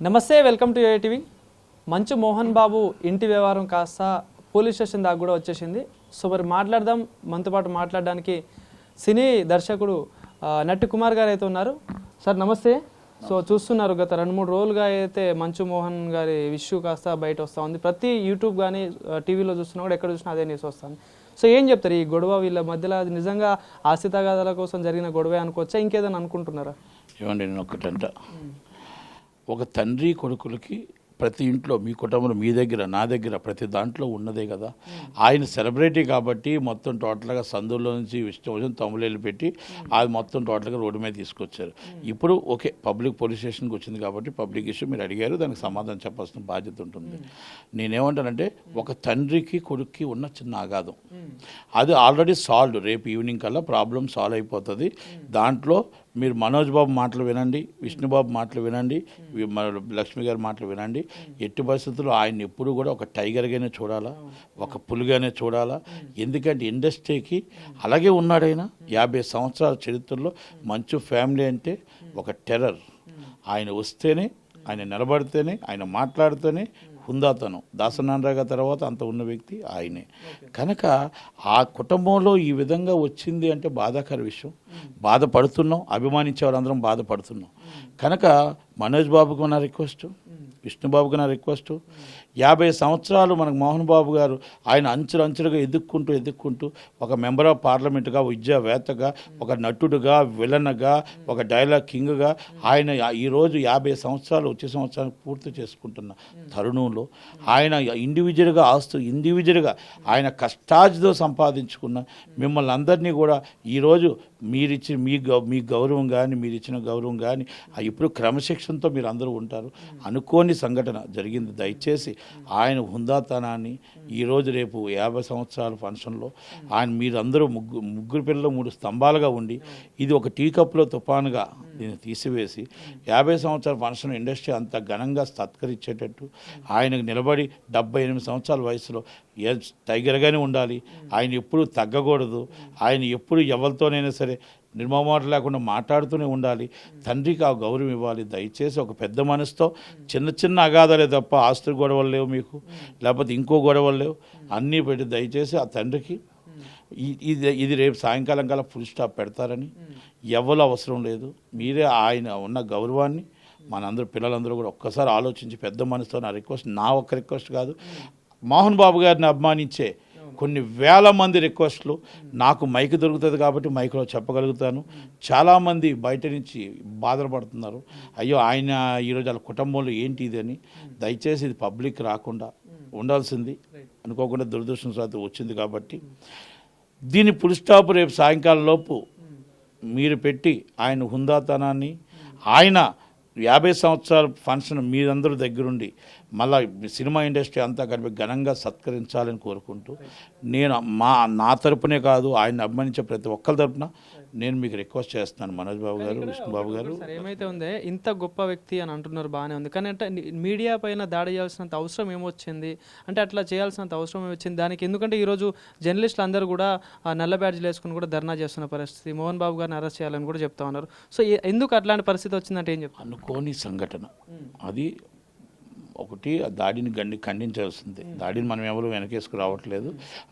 నమస్తే, welcome to ATV. మంచు మోహన్ బాబు ఇంటి వ్యవహారం కాస్త పోలీస్ స్టేషన్ దాకా కూడా వచ్చేసింది. సో మరి మాట్లాడదాం. మనతో పాటు మాట్లాడడానికి సినీ దర్శకుడు నట్టి కుమార్ గారు అయితే ఉన్నారు. సార్ నమస్తే. సో చూస్తున్నారు, గత 2-3 రోజులుగా అయితే మంచు మోహన్ గారి ఇష్యూ కాస్త బయట వస్తూ ఉంది. ప్రతి యూట్యూబ్ కానీ టీవీలో చూస్తున్నా కూడా ఎక్కడ చూసినా అదే న్యూస్ వస్తుంది. సో ఏం చెప్తారు ఈ గొడవ వీళ్ళ మధ్యలో? అది నిజంగా ఆస్తి తగాదాల కోసం జరిగిన గొడవే అనుకోవచ్చా, ఇంకేదైనా అనుకుంటున్నారా? ఏమండి, నేను ఒకటంట, ఒక తండ్రి కొడుకులకి ప్రతి ఇంట్లో, మీ కుటుంబంలో, మీ దగ్గర, నా దగ్గర, ప్రతి దాంట్లో ఉన్నదే కదా. ఆయన సెలబ్రిటీ కాబట్టి మొత్తం టోటల్గా సందులో నుంచి విష్ణు తమ్ముళ్ళు పెట్టి అది మొత్తం టోటల్గా రోడ్డు మీద తీసుకొచ్చారు. ఇప్పుడు ఓకే, పబ్లిక్ పోలీస్ స్టేషన్కి వచ్చింది కాబట్టి పబ్లిక్ ఇష్యూ మీరు అడిగారు, దానికి సమాధానం చెప్పాల్సిన బాధ్యత ఉంటుంది. నేనేమంటానంటే, ఒక తండ్రికి కొడుక్కి ఉన్న చిన్న అగాధం అది ఆల్రెడీ సాల్వ్డ్. రేపు ఈవినింగ్ కల్లా ప్రాబ్లం సాల్వ్ అయిపోతుంది. దాంట్లో మీరు మనోజ్ బాబు మాటలు వినండి, విష్ణుబాబు మాటలు వినండి, లక్ష్మి గారి మాటలు వినండి. ఎట్టి పరిస్థితుల్లో ఆయన ఎప్పుడు కూడా ఒక టైగర్గానే చూడాలా, ఒక పులిగానే చూడాలా. ఎందుకంటే ఇండస్ట్రీకి అలాగే ఉన్నాడైనా 50 సంవత్సరాల చరిత్రలో మంచు ఫ్యామిలీ అంటే ఒక టెర్రర్. ఆయన వస్తేనే, ఆయన నిలబడితేనే, ఆయన మాట్లాడితేనే హుందాతనం. దాసనారాయణ తర్వాత అంత ఉన్న వ్యక్తి ఆయనే. కనుక ఆ కుటుంబంలో ఈ విధంగా వచ్చింది అంటే బాధాకర విషయం. బాధపడుతున్నాం, అభిమానించే వాళ్ళందరం బాధపడుతున్నాం. కనుక మనోజ్ బాబుకు నా రిక్వెస్ట్, విష్ణుబాబుకు నా రిక్వెస్ట్, 50 సంవత్సరాలు మనకు మోహన్ బాబు గారు ఆయన అంచులుగా ఎదుక్కుంటూ ఒక మెంబర్ ఆఫ్ పార్లమెంటుగా, విద్యావేత్తగా, ఒక నటుడుగా, విలన్గా, ఒక డైలాగ్ కింగ్గా ఆయన ఈరోజు 50 సంవత్సరాలు వచ్చే సంవత్సరానికి పూర్తి చేసుకుంటున్న తరుణంలో ఆయన ఇండివిజువల్గా ఆయన కష్టార్జితో సంపాదించుకున్న మిమ్మల్ని అందరినీ కూడా ఈరోజు మీరిచ్చిన మీ గౌరవం కానీ, మీరు ఇచ్చిన గౌరవం కానీ ఇప్పుడు క్రమశిక్షణతో మీరు అందరూ ఉంటారు. అనుకోని సంఘటన జరిగింది. దయచేసి ఆయన హుందాతనాన్ని ఈరోజు రేపు 50 సంవత్సరాల ఫంక్షన్లో ఆయన మీరందరూ ముగ్గురు పిల్లలు 3 స్తంభాలుగా ఉండి ఇది ఒక టీ కప్లో తుఫానుగా దీన్ని తీసివేసి 50 సంవత్సరాల ఫంక్షన్ ఇండస్ట్రీ అంత ఘనంగా సత్కరించేటట్టు ఆయనకు నిలబడి 78 సంవత్సరాల వయసులో టైగర్గానే ఉండాలి. ఆయన ఎప్పుడు తగ్గకూడదు. ఆయన ఎప్పుడు ఎవరితోనైనా సరే నిర్మమాట లేకుండా మాట్లాడుతూనే ఉండాలి. తండ్రికి ఆ గౌరవం ఇవ్వాలి. దయచేసి ఒక పెద్ద మనసుతో చిన్న అగాధాలే తప్ప ఆస్తులు గొడవలు లేవు మీకు, లేకపోతే ఇంకో గొడవలు లేవు, అన్నీ పెట్టి దయచేసి ఆ తండ్రికి ఇది రేపు సాయంకాలం కల్లా ఫుల్ స్టాప్ పెడతారని ఎవరు అవసరం లేదు. మీరే ఆయన ఉన్న గౌరవాన్ని మనందరూ పిల్లలందరూ కూడా ఒక్కసారి ఆలోచించి పెద్ద మనసుతో, నా రిక్వెస్ట్, నా ఒక్క రిక్వెస్ట్ కాదు, మోహన్ బాబు గారిని అభిమానించే కొన్ని వేల మంది రిక్వెస్ట్లు. నాకు మైక్ దొరుకుతుంది కాబట్టి మైక్లో చెప్పగలుగుతాను. చాలామంది బయట నుంచి బాధపడుతున్నారు, అయ్యో ఆయన ఈరోజు వాళ్ళ కుటుంబంలో ఏంటి ఇది అని. దయచేసి ఇది పబ్లిక్ రాకుండా ఉండాల్సింది, అనుకోకుండా దురదృష్టవశాత్తు వచ్చింది కాబట్టి దీని ఫుల్ స్టాప్ రేపు సాయంకాలం లోపు మీరు పెట్టి ఆయన హుందాతనాన్ని, ఆయన 50 సంవత్సరాల ఫంక్షన్ మీరందరూ దగ్గరుండి మళ్ళీ సినిమా ఇండస్ట్రీ అంతా కలిపి ఘనంగా సత్కరించాలని కోరుకుంటూ నేను నా తరపునే కాదు, ఆయన అభిమానించే ప్రతి ఒక్కరి తరపున నేను మీకు రిక్వెస్ట్ చేస్తున్నాను. మనోజ్ బాబు గారు, విష్ణుబాబు గారు, ఏమైతే ఉందే ఇంత గొప్ప వ్యక్తి అని అంటున్నారు, బాగానే ఉంది. కానీ అంటే మీడియా పైన దాడి చేయాల్సినంత అవసరం ఏమొచ్చింది, అంటే అట్లా చేయాల్సినంత అవసరం ఏమొచ్చింది దానికి? ఎందుకంటే ఈరోజు జర్నలిస్టులు అందరూ కూడా నల్ల బ్యాడ్జ్లు వేసుకుని కూడా ధర్నా చేస్తున్న పరిస్థితి, మోహన్ బాబు గారిని అరెస్ట్ చేయాలని కూడా చెప్తా ఉన్నారు. సో ఎందుకు అట్లాంటి పరిస్థితి వచ్చిందంటే ఏం చెప్తారు? అనుకోని సంఘటన అది. ఒకటి, ఆ దాడిని ఖండించాల్సిందే. దాడిని మనం ఎవరు వెనకేసుకు రావట్లేదు.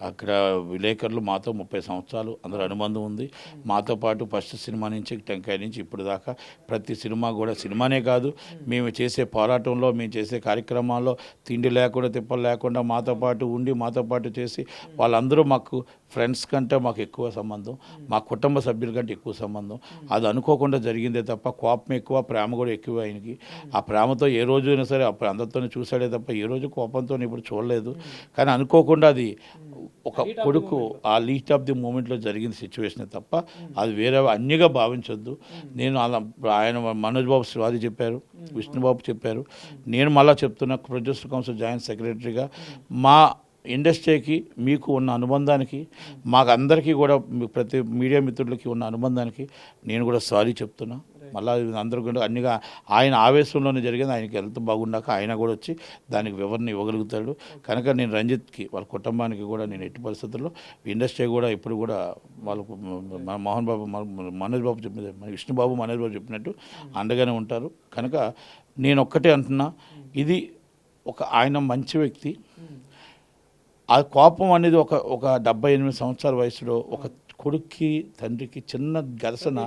అక్కడ విలేకరులు మాతో 30 సంవత్సరాలు అందరూ అనుబంధం ఉంది. మాతో పాటు ఫస్ట్ సినిమా నుంచి టెంకాయ నుంచి ఇప్పుడు దాకా ప్రతి సినిమా కూడా, సినిమానే కాదు, మేము చేసే పోరాటంలో, మేము చేసే కార్యక్రమాల్లో తిండి లేకుండా తిప్పలు లేకుండా మాతో పాటు ఉండి, మాతో పాటు చేసి వాళ్ళందరూ మాకు ఫ్రెండ్స్ కంటే మాకు ఎక్కువ సంబంధం, మా కుటుంబ సభ్యుల కంటే ఎక్కువ సంబంధం. అది అనుకోకుండా జరిగిందే తప్ప కోపం ఎక్కువ, ప్రేమ కూడా ఎక్కువ ఆయనకి. ఆ ప్రేమతో ఏ రోజు అయినా సరే అప్పుడు అందరితో చూసాడే తప్ప ఏ రోజు కోపంతో ఇప్పుడు చూడలేదు. కానీ అనుకోకుండా అది ఒక కొడుకు ఆ లీస్ట్ ఆఫ్ ది మూమెంట్లో జరిగిన సిచ్యువేషన్ తప్ప అది వేరే అన్నిగా భావించొద్దు. నేను అలా ఆయన మనోజ్ బాబు శివాజీ చెప్పారు, విష్ణుబాబు చెప్పారు, నేను మళ్ళీ చెప్తున్నా, ప్రొడ్యూసర్ కౌన్సిల్ జాయింట్ సెక్రటరీగా మా ఇండస్ట్రీకి మీకు ఉన్న అనుబంధానికి, మాకు అందరికీ కూడా ప్రతి మీడియా మిత్రులకి ఉన్న అనుబంధానికి నేను కూడా సారీ చెప్తున్నా. మళ్ళీ అందరూ కూడా అన్నిగా ఆయన ఆవేశంలోనే జరిగింది. ఆయనకి హెల్త్ బాగున్నాక ఆయన కూడా వచ్చి దానికి వివరణ ఇవ్వగలుగుతాడు. కనుక నేను రంజిత్కి, వాళ్ళ కుటుంబానికి కూడా నేను ఎట్టి పరిస్థితుల్లో ఇండస్ట్రీ కూడా ఇప్పుడు కూడా వాళ్ళకు మనోజ్ బాబు చెప్పినట్టు అండగానే ఉంటారు. కనుక నేను ఒక్కటే అంటున్నా, ఇది ఆయన మంచి వ్యక్తి. ఆ కోపం అనేది ఒక 78 సంవత్సరాల వయసులో ఒక కొడుక్కి తండ్రికి చిన్న ఘర్షణ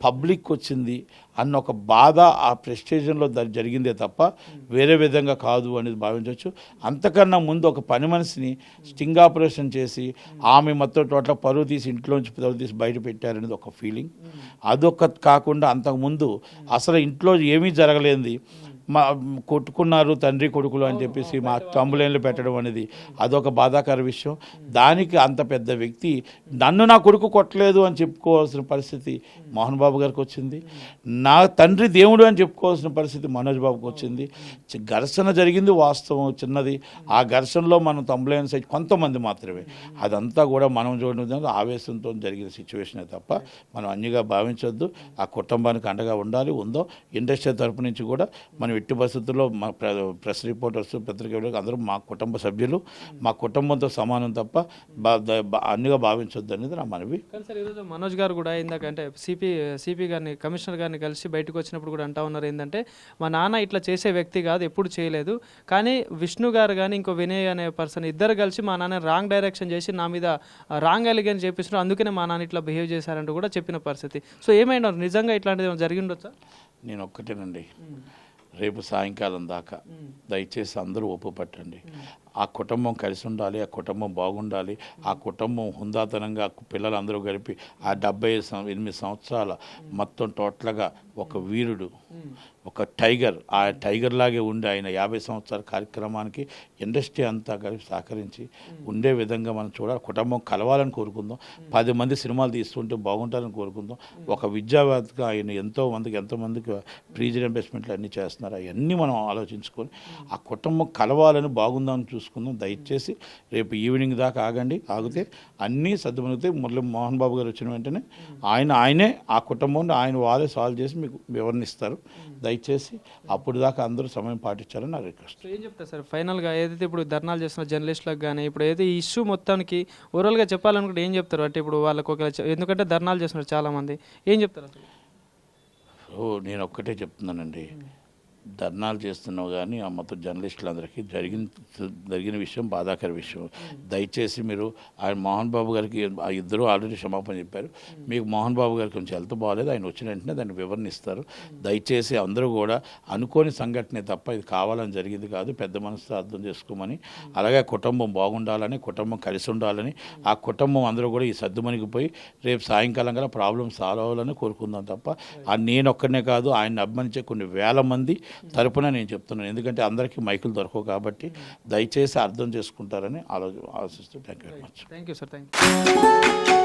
పబ్లిక్ వచ్చింది అన్న ఒక బాధ ఆ ప్రెస్టేజన్లో జరిగిందే తప్ప వేరే విధంగా కాదు అనేది భావించవచ్చు. అంతకన్నా ముందు ఒక పని మనిషిని స్టింగ్ ఆపరేషన్ చేసి ఆమె మొత్తం టోటల్ పరువు తీసి ఇంట్లోంచి పరువు తీసి బయట పెట్టారనేది ఒక ఫీలింగ్. అదొక కాకుండా అంతకుముందు అసలు ఇంట్లో ఏమీ జరగలేంది, కొట్టుకున్నారు తండ్రి కొడుకులు అని చెప్పేసి మా కంప్లైంట్లు పెట్టడం అనేది అదొక బాధాకర విషయం. దానికి అంత పెద్ద వ్యక్తి నన్ను నా కొడుకు కొట్టలేదు అని చెప్పుకోవాల్సిన పరిస్థితి మోహన్ బాబు గారికి వచ్చింది. నా తండ్రి దేవుడు అని చెప్పుకోవాల్సిన పరిస్థితి మనోజ్ బాబుకి వచ్చింది. ఘర్షణ జరిగింది వాస్తవం, చిన్నది. ఆ ఘర్షణలో మనం కంప్లైంట్స్ కొంతమంది మాత్రమే, అదంతా కూడా మనం చూడడం ఆవేశంతో జరిగిన సిచ్యువేషనే తప్ప మనం అన్నిగా భావించొద్దు. ఆ కుటుంబానికి అండగా ఉండాలి. ఉందో ఇండస్ట్రీ తరపు నుంచి కూడా మనం ఎట్టి పరిస్థితుల్లో మా ప్రెస్ రిపోర్టర్స్, పత్రికలు అందరూ మా కుటుంబ సభ్యులు, మా కుటుంబంతో సమానం తప్ప అన్నిగా భావించొద్దు అనేది నా మనవి. కానీ సార్ ఈరోజు మనోజ్ గారు కూడా ఏంటంటే సిపి గారిని, కమిషనర్ గారిని కలిసి బయటకు వచ్చినప్పుడు కూడా అంటా ఉన్నారు ఏంటంటే మా నాన్న ఇట్లా చేసే వ్యక్తి కాదు, ఎప్పుడు చేయలేదు, కానీ విష్ణు గారు కానీ ఇంకో వినయ్ అనే పర్సన్ ఇద్దరు కలిసి మా నాన్న రాంగ్ డైరెక్షన్ చేసి నా మీద రాంగ్ అలిగేషన్ చేపిస్తున్నారు, అందుకనే మా నాన్న ఇట్లా బిహేవ్ చేశారంటూ కూడా చెప్పిన పరిస్థితి. సో ఏమైనా నిజంగా ఇట్లాంటిది జరిగి ఉండొచ్చా? నేను ఒక్కటేనండి, రేపు సాయంకాలం దాకా దయచేసి అందరూ ఒప్పుపట్టండి. ఆ కుటుంబం కలిసి ఉండాలి, ఆ కుటుంబం బాగుండాలి, ఆ కుటుంబం హుందాతనంగా పిల్లలందరూ కలిపి ఆ 78 సంవత్సరాల మొత్తం టోటల్గా ఒక వీరుడు, ఒక టైగర్, ఆ టైగర్ లాగే ఉండి ఆయన 50 సంవత్సరాల కార్యక్రమానికి ఇండస్ట్రీ అంతా కలిపి సహకరించి ఉండే విధంగా మనం చూడాలి. కుటుంబం కలవాలని కోరుకుందాం. 10 మంది సినిమాలు తీస్తుంటే బాగుంటారని కోరుకుందాం. ఒక విద్యావేత్తగా ఆయన ఎంతోమందికి ప్రీజ్ ఇన్వెస్ట్మెంట్లు అన్నీ చేస్తున్నారు. అవన్నీ మనం ఆలోచించుకొని ఆ కుటుంబం కలవాలని బాగుందామని చూసుకుందాం. దయచేసి రేపు ఈవినింగ్ దాకా ఆగితే అన్నీ సర్దుమణిగితే మళ్ళీ మోహన్ బాబు గారు వచ్చిన వెంటనే ఆయనే ఆ కుటుంబం ఆయన వాళ్ళే సాల్వ్ చేసి మీకు వివరణిస్తారు. దయచేసి అప్పుడు దాకా అందరూ సమయం పాటించాలని నా రిక్వెస్ట్. ఏం చెప్తారు సార్ ఫైనల్గా, ఏదైతే ఇప్పుడు ధర్నాలు చేస్తున్న జర్నలిస్టులకు కానీ ఇప్పుడు ఏదైతే ఈ ఇష్యూ మొత్తానికి ఓవరాల్గా చెప్పాలనుకుంటే ఏం చెప్తారు? అంటే ఇప్పుడు వాళ్ళకు ఎందుకంటే ధర్నాలు చేస్తున్నారు చాలామంది, ఏం చెప్తారు అసలు? నేను ఒక్కటే చెప్తున్నానండి, ధర్నాలు చేస్తున్నావు కానీ ఆ మొత్తం జర్నలిస్టులందరికీ జరిగిన విషయం బాధాకర విషయం. దయచేసి మీరు ఆయన మోహన్ బాబు గారికి ఆ ఇద్దరు ఆల్రెడీ క్షమాపణ చెప్పారు. మీకు మోహన్ బాబు గారికి కొంచెం హెల్త్ బాగాలేదు, ఆయన వచ్చిన వెంటనే దాన్ని వివరణిస్తారు. దయచేసి అందరూ కూడా అనుకోని సంఘటనే తప్ప ఇది కావాలని జరిగింది కాదు, పెద్ద మనసుతో అర్థం చేసుకోమని, అలాగే కుటుంబం బాగుండాలని, కుటుంబం కలిసి ఉండాలని, ఆ కుటుంబం అందరూ కూడా ఈ సర్దుమణిగిపోయి రేపు సాయంకాలం గల ప్రాబ్లం సాల్వ్ అవ్వాలని కోరుకుందాం తప్ప నేను ఒక్కడనే కాదు, ఆయన్ని అభిమానించే కొన్ని వేల మంది తరపున నేను చెప్తున్నాను. ఎందుకంటే అందరికీ మైకులు దొరకవు కాబట్టి దయచేసి అర్థం చేసుకుంటారని ఆలోచిస్తూ thank you very much. Thank you sir. Thank you.